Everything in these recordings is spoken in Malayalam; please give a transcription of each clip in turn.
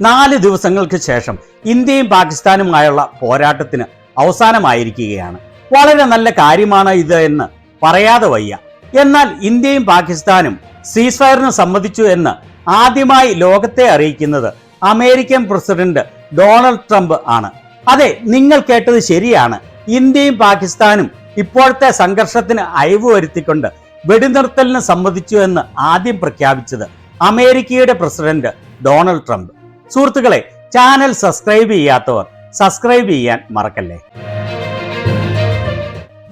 4 ദിവസങ്ങൾക്ക് ശേഷം ഇന്ത്യയും പാകിസ്ഥാനുമായുള്ള പോരാട്ടത്തിന് അവസാനമായിരിക്കുകയാണ്. വളരെ നല്ല കാര്യമാണ് ഇത് എന്ന് പറയാതെ വയ്യ. എന്നാൽ ഇന്ത്യയും പാകിസ്ഥാനും സീസ്ഫയറിന് സമ്മതിച്ചു എന്ന് ആദ്യമായി ലോകത്തെ അറിയിക്കുന്നത് അമേരിക്കൻ പ്രസിഡന്റ് ഡൊണാൾഡ് ട്രംപ് ആണ്. അതെ, നിങ്ങൾ കേട്ടത് ശരിയാണ്. ഇന്ത്യയും പാകിസ്ഥാനും ഇപ്പോഴത്തെ സംഘർഷത്തിന് അയവ് വരുത്തിക്കൊണ്ട് വെടിനിർത്തലിന് സമ്മതിച്ചു എന്ന് ആദ്യം പ്രഖ്യാപിച്ചത് അമേരിക്കയുടെ പ്രസിഡന്റ് ഡൊണാൾഡ് ട്രംപ്. സുഹൃത്തുക്കളെ, ചാനൽ സബ്സ്ക്രൈബ് ചെയ്യാത്തവർ സബ്സ്ക്രൈബ് ചെയ്യാൻ മറക്കല്ലേ.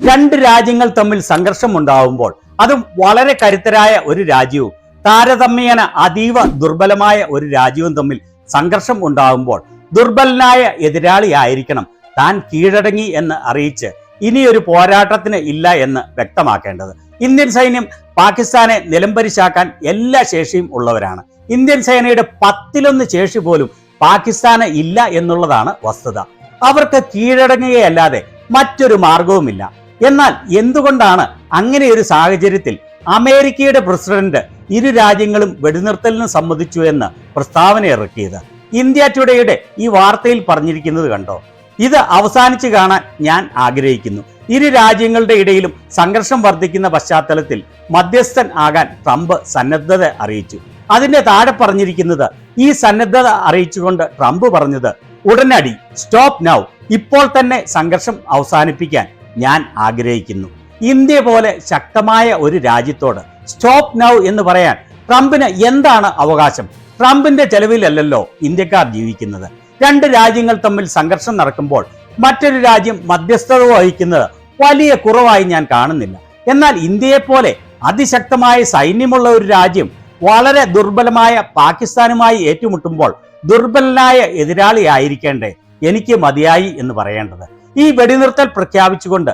2 രാജ്യങ്ങൾ തമ്മിൽ സംഘർഷം ഉണ്ടാവുമ്പോൾ, അതും വളരെ കരുത്തരായ ഒരു രാജ്യവും താരതമ്യേന അതീവ ദുർബലമായ ഒരു രാജ്യവും തമ്മിൽ സംഘർഷം ഉണ്ടാകുമ്പോൾ ദുർബലനായ എതിരാളി ആയിരിക്കണം താൻ കീഴടങ്ങി എന്ന് അറിയിച്ച് ഇനിയൊരു പോരാട്ടത്തിന് ഇല്ല എന്ന് വ്യക്തമാക്കേണ്ടത്. ഇന്ത്യൻ സൈന്യം പാകിസ്ഥാനെ നിലംപരിശാക്കാൻ എല്ലാ ശേഷിയും ഉള്ളവരാണ്. ഇന്ത്യൻ സേനയുടെ 10-1 ശേഷി പോലും പാകിസ്ഥാന് ഇല്ല എന്നുള്ളതാണ് വസ്തുത. അവർക്ക് കീഴടങ്ങുകയല്ലാതെ മറ്റൊരു മാർഗവുമില്ല. എന്നാൽ എന്തുകൊണ്ടാണ് അങ്ങനെയൊരു സാഹചര്യത്തിൽ അമേരിക്കയുടെ പ്രസിഡന്റ് ഇരു രാജ്യങ്ങളും വെടിനിർത്തലിന് സമ്മതിച്ചു എന്ന് പ്രസ്താവന ഇറക്കിയത്? ഇന്ത്യ ടുഡേയുടെ ഈ വാർത്തയിൽ പറഞ്ഞിരിക്കുന്നത് കണ്ടോ? ഇത് അവസാനിച്ച് കാണാൻ ഞാൻ ആഗ്രഹിക്കുന്നു. ഇരു രാജ്യങ്ങളുടെ ഇടയിലും സംഘർഷം വർദ്ധിക്കുന്ന പശ്ചാത്തലത്തിൽ മധ്യസ്ഥൻ ആകാൻ ട്രംപ് സന്നദ്ധത അറിയിച്ചു. അതിന്റെ താഴെ പറഞ്ഞിരിക്കുന്നത്, ഈ സന്നദ്ധത അറിയിച്ചുകൊണ്ട് ട്രംപ് പറഞ്ഞത്, ഉടനടി സ്റ്റോപ്പ് നൗ, ഇപ്പോൾ തന്നെ സംഘർഷം അവസാനിപ്പിക്കാൻ ഞാൻ ആഗ്രഹിക്കുന്നു. ഇന്ത്യ പോലെ ശക്തമായ ഒരു രാജ്യത്തോട് സ്റ്റോപ്പ് നൗ എന്ന് പറയാൻ ട്രംപിന് എന്താണ് അവകാശം? ട്രംപിന്റെ ചെലവിലല്ലല്ലോ ഇന്ത്യക്കാർ ജീവിക്കുന്നത്. 2 രാജ്യങ്ങൾ തമ്മിൽ സംഘർഷം നടക്കുമ്പോൾ മറ്റൊരു രാജ്യം മധ്യസ്ഥത വഹിക്കുന്നത് വലിയ കുറവായി ഞാൻ കാണുന്നില്ല. എന്നാൽ ഇന്ത്യയെപ്പോലെ അതിശക്തമായ സൈന്യമുള്ള ഒരു രാജ്യം വളരെ ദുർബലമായ പാകിസ്ഥാനുമായി ഏറ്റുമുട്ടുമ്പോൾ ദുർബലനായ എതിരാളി ആയിരിക്കേണ്ടേ എനിക്ക് മതിയായി എന്ന് പറയേണ്ടത്? ഈ വെടിനിർത്തൽ പ്രഖ്യാപിച്ചുകൊണ്ട്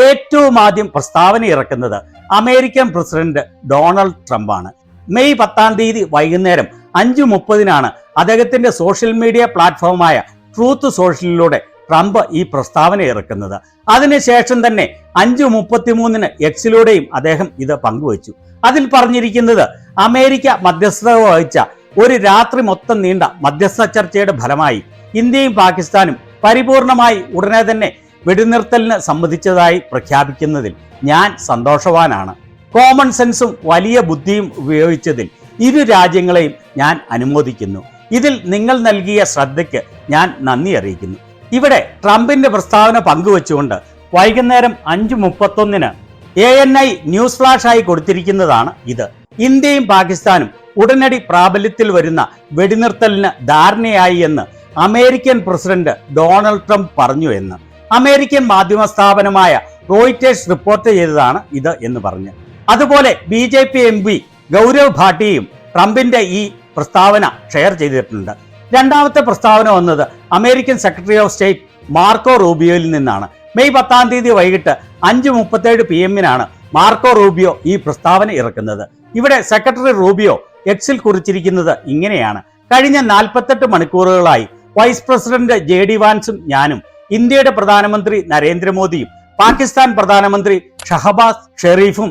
ഏറ്റവും ആദ്യം പ്രസ്താവന ഇറക്കുന്നത് അമേരിക്കൻ പ്രസിഡന്റ് ഡൊണാൾഡ് ട്രംപ് ആണ്. മെയ് 10 വൈകുന്നേരം 5:30 അദ്ദേഹത്തിന്റെ സോഷ്യൽ മീഡിയ പ്ലാറ്റ്ഫോമായ ട്രൂത്ത് സോഷ്യലിലൂടെ ട്രംപ് ഈ പ്രസ്താവന ഇറക്കുന്നത്. അതിനുശേഷം തന്നെ 5:33 എക്സിലൂടെയും അദ്ദേഹം ഇത് പങ്കുവച്ചു. അതിൽ പറഞ്ഞിരിക്കുന്നത്, അമേരിക്ക മധ്യസ്ഥത വഹിച്ച ഒരു രാത്രി മൊത്തം നീണ്ട മധ്യസ്ഥ ചർച്ചയുടെ ഫലമായി ഇന്ത്യയും പാകിസ്ഥാനും പരിപൂർണമായി ഉടനെ തന്നെ വെടിനിർത്തലിന് സമ്മതിച്ചതായി പ്രഖ്യാപിക്കുന്നതിൽ ഞാൻ സന്തോഷവാനാണ്. കോമൺ സെൻസും വലിയ ബുദ്ധിയും ഉപയോഗിച്ചതിൽ ഇരു രാജ്യങ്ങളെയും ഞാൻ അനുമോദിക്കുന്നു. ഇതിൽ നിങ്ങൾ നൽകിയ ശ്രദ്ധയ്ക്ക് ഞാൻ നന്ദി അറിയിക്കുന്നു. ഇവിടെ ട്രംപിന്റെ പ്രസ്താവന പങ്കുവച്ചുകൊണ്ട് വൈകുന്നേരം 5:31 ANI ന്യൂസ് ഫ്ലാഷായി കൊടുത്തിരിക്കുന്നതാണ് ഇത്. ഇന്ത്യയും പാകിസ്ഥാനും ഉടനടി പ്രാബല്യത്തിൽ വരുന്ന വെടിനിർത്തലിന് ധാരണയായി എന്ന് അമേരിക്കൻ പ്രസിഡന്റ് ഡൊണാൾഡ് ട്രംപ് പറഞ്ഞു എന്ന് അമേരിക്കൻ മാധ്യമ സ്ഥാപനമായ റോയിറ്റേഴ്സ് റിപ്പോർട്ട് ചെയ്തതാണ് ഇത് എന്ന് പറഞ്ഞ്. അതുപോലെ BJP MP ഗൗരവ് ഭാട്ടിയും ട്രംപിന്റെ ഈ പ്രസ്താവന ഷെയർ ചെയ്തിട്ടുണ്ട്. രണ്ടാമത്തെ പ്രസ്താവന വന്നത് American secretary of state Marco റൂബിയോയിൽ നിന്നാണ്. മെയ് 10 വൈകിട്ട് 5:37 PM മാർക്കോ റൂബിയോ ഈ പ്രസ്താവന ഇറക്കുന്നത്. ഇവിടെ സെക്രട്ടറി റൂബിയോ എക്സിൽ കുറിച്ചിരിക്കുന്നത് ഇങ്ങനെയാണ്: കഴിഞ്ഞ 48 മണിക്കൂറുകളായി വൈസ് പ്രസിഡന്റ് JD വാൻസും ഞാനും ഇന്ത്യയുടെ പ്രധാനമന്ത്രി നരേന്ദ്രമോദിയും പാകിസ്ഥാൻ പ്രധാനമന്ത്രി ഷഹബാസ് ഷെരീഫും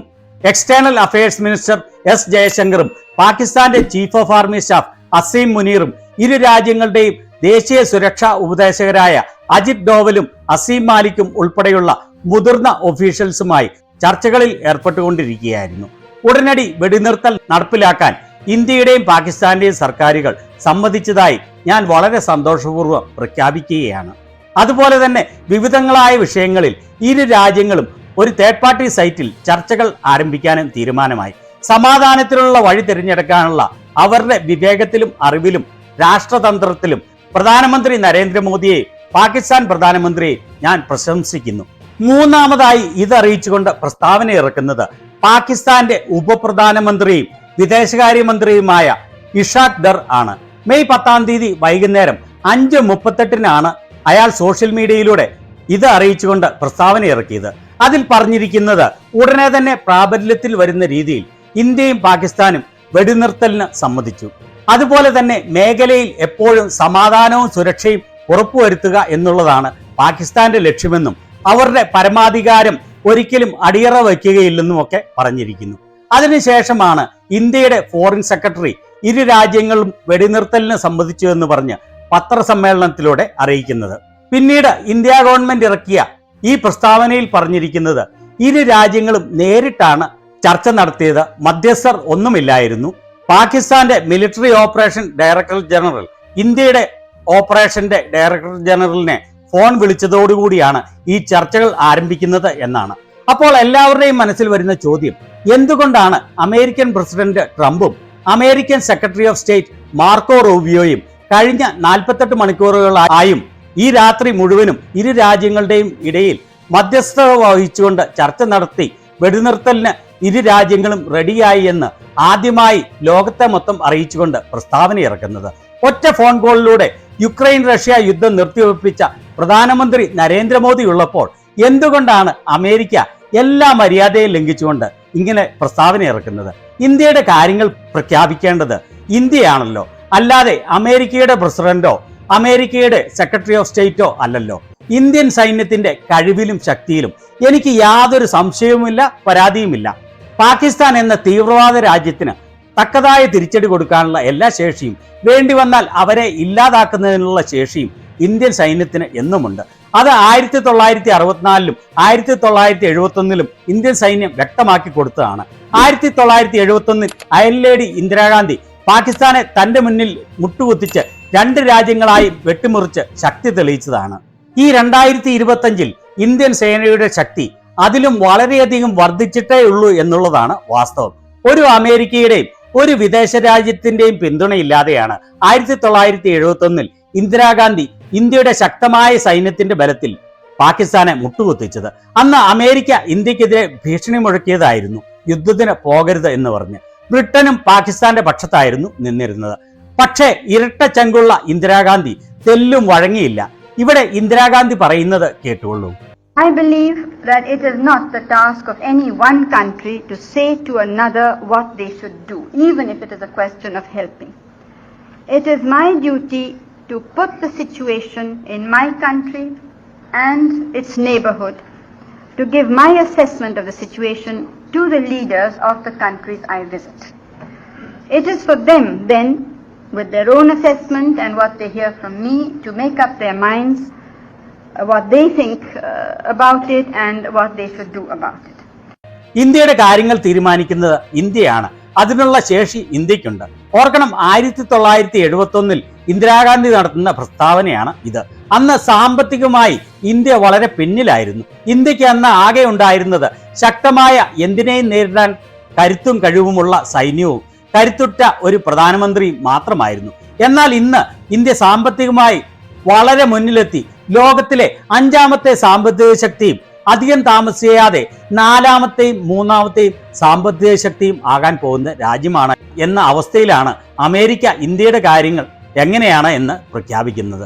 എക്സ്റ്റേണൽ അഫയേഴ്സ് മിനിസ്റ്റർ S ജയശങ്കറും പാകിസ്ഥാന്റെ chief of army staff Asim മുനീറും ഇരു രാജ്യങ്ങളുടെയും ദേശീയ സുരക്ഷാ ഉപദേശകരായ അജിത് ഡോവലും അസീം മാലിക്കും ഉൾപ്പെടെയുള്ള മുതിർന്ന ഒഫീഷ്യൽസുമായി ചർച്ചകളിൽ ഏർപ്പെട്ടുകൊണ്ടിരിക്കുകയായിരുന്നു. ഉടനടി വെടിനിർത്തൽ നടപ്പിലാക്കാൻ ഇന്ത്യയുടെയും പാകിസ്ഥാന്റെയും സർക്കാരുകൾ സമ്മതിച്ചതായി ഞാൻ വളരെ സന്തോഷപൂർവ്വം പ്രഖ്യാപിക്കുകയാണ്. അതുപോലെ തന്നെ വിവിധങ്ങളായ വിഷയങ്ങളിൽ ഇരു രാജ്യങ്ങളും ഒരു തേർഡ് പാർട്ടി സൈറ്റിൽ ചർച്ചകൾ ആരംഭിക്കാനും തീരുമാനമായി. സമാധാനത്തിനുള്ള വഴി തിരഞ്ഞെടുക്കാനുള്ള അവരുടെ വിവേകത്തിലും അറിവിലും രാഷ്ട്രതന്ത്രത്തിലും പ്രധാനമന്ത്രി നരേന്ദ്രമോദിയെ പാകിസ്ഥാൻ പ്രധാനമന്ത്രിയെ ഞാൻ പ്രശംസിക്കുന്നു. മൂന്നാമതായി ഇതറിയിച്ചുകൊണ്ട് പ്രസ്താവന ഇറക്കുന്നത് പാകിസ്ഥാന്റെ ഉപപ്രധാനമന്ത്രിയും വിദേശകാര്യമന്ത്രിയുമായ ഇഷാഖ് ദർ ആണ്. മെയ് 10 വൈകുന്നേരം 5:38 അയാൾ സോഷ്യൽ മീഡിയയിലൂടെ ഇത് അറിയിച്ചുകൊണ്ട് പ്രസ്താവന ഇറക്കിയത്. അതിൽ പറഞ്ഞിരിക്കുന്നത്, ഉടനെ തന്നെ പ്രാബല്യത്തിൽ വരുന്ന രീതിയിൽ ഇന്ത്യയും പാകിസ്ഥാനും വെടിനിർത്തലിന് സമ്മതിച്ചു. അതുപോലെ തന്നെ മേഖലയിൽ എപ്പോഴും സമാധാനവും സുരക്ഷയും ഉറപ്പുവരുത്തുക എന്നുള്ളതാണ് പാകിസ്ഥാന്റെ ലക്ഷ്യമെന്നും അവരുടെ പരമാധികാരം ഒരിക്കലും അടിയറ വയ്ക്കുകയില്ലെന്നും ഒക്കെ പറഞ്ഞിരിക്കുന്നു. അതിനുശേഷമാണ് ഇന്ത്യയുടെ ഫോറിൻ സെക്രട്ടറി ഇരു രാജ്യങ്ങളും വെടിനിർത്തലിന് സമ്മതിച്ചു എന്ന് പറഞ്ഞ് പത്രസമ്മേളനത്തിലൂടെ അറിയിക്കുന്നത്. പിന്നീട് ഇന്ത്യ ഗവൺമെന്റ് ഇറക്കിയ ഈ പ്രസ്താവനയിൽ പറഞ്ഞിരിക്കുന്നത് ഇരു രാജ്യങ്ങളും നേരിട്ടാണ് ചർച്ച നടത്തിയത്, മധ്യസ്ഥർ ഒന്നുമില്ലായിരുന്നു. പാകിസ്ഥാന്റെ മിലിറ്ററി ഓപ്പറേഷൻ ഡയറക്ടർ ജനറൽ ഇന്ത്യയുടെ ഓപ്പറേഷന്റെ ഡയറക്ടർ ജനറലിനെ ഫോൺ വിളിച്ചതോടുകൂടിയാണ് ഈ ചർച്ചകൾ ആരംഭിക്കുന്നത് എന്നാണ്. അപ്പോൾ എല്ലാവരുടെയും മനസ്സിൽ വരുന്ന ചോദ്യം, എന്തുകൊണ്ടാണ് അമേരിക്കൻ പ്രസിഡന്റ് ട്രംപും American secretary of state Marco റൂബിയോയും കഴിഞ്ഞ 48 മണിക്കൂറുകളായും ഈ രാത്രി മുഴുവനും ഇരു രാജ്യങ്ങളുടെയും ഇടയിൽ മധ്യസ്ഥത വഹിച്ചുകൊണ്ട് ചർച്ച നടത്തി വെടിനിർത്തലിന് ഇരു രാജ്യങ്ങളും റെഡിയായി എന്ന് ആദ്യമായി ലോകത്തെ മൊത്തം അറിയിച്ചുകൊണ്ട് പ്രസ്താവന ഇറക്കുന്നത്? ഒറ്റ ഫോൺ കോളിലൂടെ യുക്രൈൻ റഷ്യ യുദ്ധം നിർത്തിവെപ്പിച്ച പ്രധാനമന്ത്രി നരേന്ദ്രമോദി ഉള്ളപ്പോൾ എന്തുകൊണ്ടാണ് അമേരിക്ക എല്ലാ മര്യാദയും ലംഘിച്ചുകൊണ്ട് ഇങ്ങനെ പ്രസ്താവന ഇറക്കുന്നത്? ഇന്ത്യയുടെ കാര്യങ്ങൾ പ്രഖ്യാപിക്കേണ്ടത് ഇന്ത്യയാണല്ലോ, അല്ലാതെ അമേരിക്കയുടെ പ്രസിഡന്റോ അമേരിക്കയുടെ സെക്രട്ടറി ഓഫ് സ്റ്റേറ്റോ അല്ലല്ലോ. ഇന്ത്യൻ സൈന്യത്തിന്റെ കഴിവിലും ശക്തിയിലും എനിക്ക് യാതൊരു സംശയവുമില്ല, പരാതിയുമില്ല. പാകിസ്ഥാൻ എന്ന തീവ്രവാദ രാജ്യത്തിന് തക്കതായ തിരിച്ചടി കൊടുക്കാനുള്ള എല്ലാ ശേഷിയും, വേണ്ടി വന്നാൽ അവരെ ഇല്ലാതാക്കുന്നതിനുള്ള ശേഷിയും ഇന്ത്യൻ സൈന്യത്തിന് എന്നുമുണ്ട്. അത് 1964-ലും 1971-ലും ഇന്ത്യൻ സൈന്യം വ്യക്തമാക്കി കൊടുത്തതാണ്. 1971-ൽ അയൽലേഡി ഇന്ദിരാഗാന്ധി പാകിസ്ഥാനെ തന്റെ മുന്നിൽ മുട്ടുകുത്തിച്ച് 2 രാജ്യങ്ങളായി വെട്ടിമുറിച്ച് ശക്തി തെളിയിച്ചതാണ്. ഈ 2025-ൽ ഇന്ത്യൻ സേനയുടെ ശക്തി അതിലും വളരെയധികം വർദ്ധിച്ചിട്ടേ ഉള്ളൂ എന്നുള്ളതാണ് വാസ്തവം. ഒരു അമേരിക്കയുടെയും ഒരു വിദേശ രാജ്യത്തിന്റെയും പിന്തുണയില്ലാതെയാണ് 1971-ൽ ഇന്ദിരാഗാന്ധി ഇന്ത്യയുടെ ശക്തമായ സൈന്യത്തിന്റെ ബലത്തിൽ പാകിസ്ഥാനെ മുട്ടുകുത്തിച്ചത്. അന്ന് അമേരിക്ക ഇന്ത്യക്കെതിരെ ഭീഷണി മുഴക്കിയതായിരുന്നു, യുദ്ധത്തിന് പോകരുത് എന്ന് പറഞ്ഞ്. ബ്രിട്ടനും പാകിസ്ഥാന്റെ പക്ഷത്തായിരുന്നു നിന്നിരുന്നത്. പക്ഷേ ഇരട്ട ചങ്കുള്ള ഇന്ദിരാഗാന്ധി തെല്ലും വഴങ്ങിയില്ല. ഇവിടെ ഇന്ദിരാഗാന്ധി പറയുന്നത് കേട്ടുകൊള്ളൂ. I believe that it is not the task of any one country to say to another what they should do, even if it is a question of helping. It is my duty to put the situation in my country and its neighborhood, to give my assessment of the situation to the leaders of the countries I visit. It is for them then, with their own assessment and what they hear from me, to make up their minds what they think about it and what they should do about it. ഇന്ത്യയുടെ കാര്യങ്ങൾ തീരുമാനിക്കുന്നത് ഇന്ത്യയാണ്. അതിനുള്ള ശേഷി ഇന്ത്യക്കുണ്ട്. ഓർക്കണം, 1971-ൽ ഇന്ദിരാഗാന്ധി നടത്തുന്ന പ്രസ്താവനയാണ് ഇത്. അന്ന് സാമ്പത്തികമായി ഇന്ത്യ വളരെ പിന്നിലായിരുന്നു. ഇന്ത്യക്ക് അന്ന് ആകെ ഉണ്ടായിരുന്നത് ശക്തമായ എന്തിനേയും നേരിടാൻ കരുത്തും കഴിവുമുള്ള സൈന്യവും കരുത്തുറ്റ ഒരു പ്രധാനമന്ത്രിയും മാത്രമായിരുന്നു. എന്നാൽ ഇന്ന് ഇന്ത്യ സാമ്പത്തികമായി വളരെ മുന്നിലെത്തി ലോകത്തിലെ 5ാമത്തെ സാമ്പത്തിക ശക്തിയും അധികം താമസിയാതെ 4ാമത്തെയും 3ാമത്തെയും സാമ്പത്തിക ശക്തിയും ആകാൻ പോകുന്ന രാജ്യമാണ് എന്ന അവസ്ഥയിലാണ് അമേരിക്ക ഇന്ത്യയുടെ കാര്യങ്ങൾ എങ്ങനെയാണ് എന്ന് പ്രഖ്യാപിക്കുന്നത്.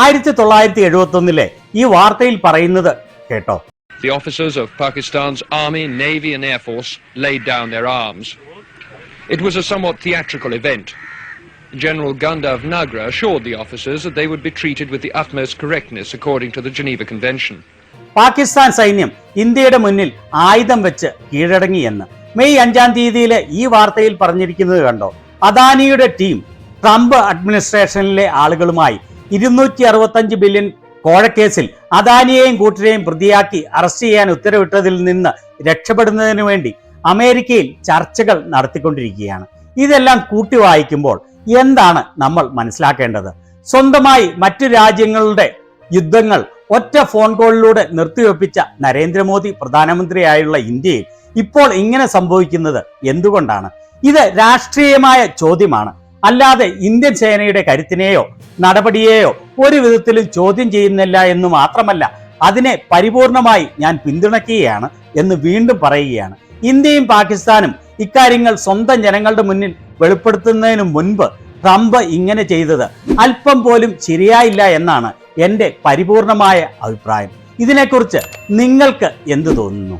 1971-ലെ ഈ വാർത്തയിൽ പറയുന്നത് കേട്ടോ. The officers of Pakistan's Army, Navy and Air Force laid down their arms. It was a somewhat theatrical event. General Gandharv Nagra assured the officers that they would be treated with the utmost correctness according to the Geneva Convention. Pakistan സൈന്യം ഇന്ത്യയുടെ മുന്നിൽ ആയുധം വെച്ച് കീഴടങ്ങിയെന്ന് മെയ് 5-ാം തീയതിയിലെ ഈ വാർത്തയിൽ പറഞ്ഞിരിക്കുന്നത് കണ്ടോ. അദാനിയുടെ ടീം ട്രംപ് അഡ്മിനിസ്ട്രേഷനിലെ ആളുകളുമായി 265 ബില്യൺ കോഴക്കേസിൽ അദാനിയെയും കൂട്ടരെയും പ്രതിയാക്കി അറസ്റ്റ് ചെയ്യാൻ ഉത്തരവിട്ടതിൽ നിന്ന് രക്ഷപ്പെടുന്നതിന് വേണ്ടി അമേരിക്കയിൽ ചർച്ചകൾ നടത്തിക്കൊണ്ടിരിക്കുകയാണ്. ഇതെല്ലാം കൂട്ടി വായിക്കുമ്പോൾ എന്താണ് നമ്മൾ മനസ്സിലാക്കേണ്ടത്? സ്വന്തമായി മറ്റു രാജ്യങ്ങളുടെ യുദ്ധങ്ങൾ ഒറ്റ ഫോൺ കോളിലൂടെ നിർത്തിവെപ്പിച്ച നരേന്ദ്രമോദി പ്രധാനമന്ത്രിയായുള്ള ഇന്ത്യയിൽ ഇപ്പോൾ ഇങ്ങനെ സംഭവിക്കുന്നത് എന്തുകൊണ്ടാണ്? ഇത് രാഷ്ട്രീയമായ ചോദ്യമാണ്, അല്ലാതെ ഇന്ത്യൻ സേനയുടെ കരുത്തിനെയോ നടപടിയെയോ ഒരു വിധത്തിലും ചോദ്യം ചെയ്യുന്നില്ല എന്ന് മാത്രമല്ല, അതിനെ പരിപൂർണമായി ഞാൻ പിന്തുണയ്ക്കുകയാണ് എന്ന് വീണ്ടും പറയുകയാണ്. ഇന്ത്യയും പാകിസ്ഥാനും ഇക്കാര്യങ്ങൾ സ്വന്തം ജനങ്ങളുടെ മുന്നിൽ വെളിപ്പെടുത്തുന്നതിന് മുൻപ് ട്രംപ് ഇങ്ങനെ ചെയ്തത് അല്പം പോലും ശരിയായില്ല എന്നാണ് എൻ്റെ പരിപൂർണമായ അഭിപ്രായം. ഇതിനെക്കുറിച്ച് നിങ്ങൾക്ക് എന്ത് തോന്നുന്നു?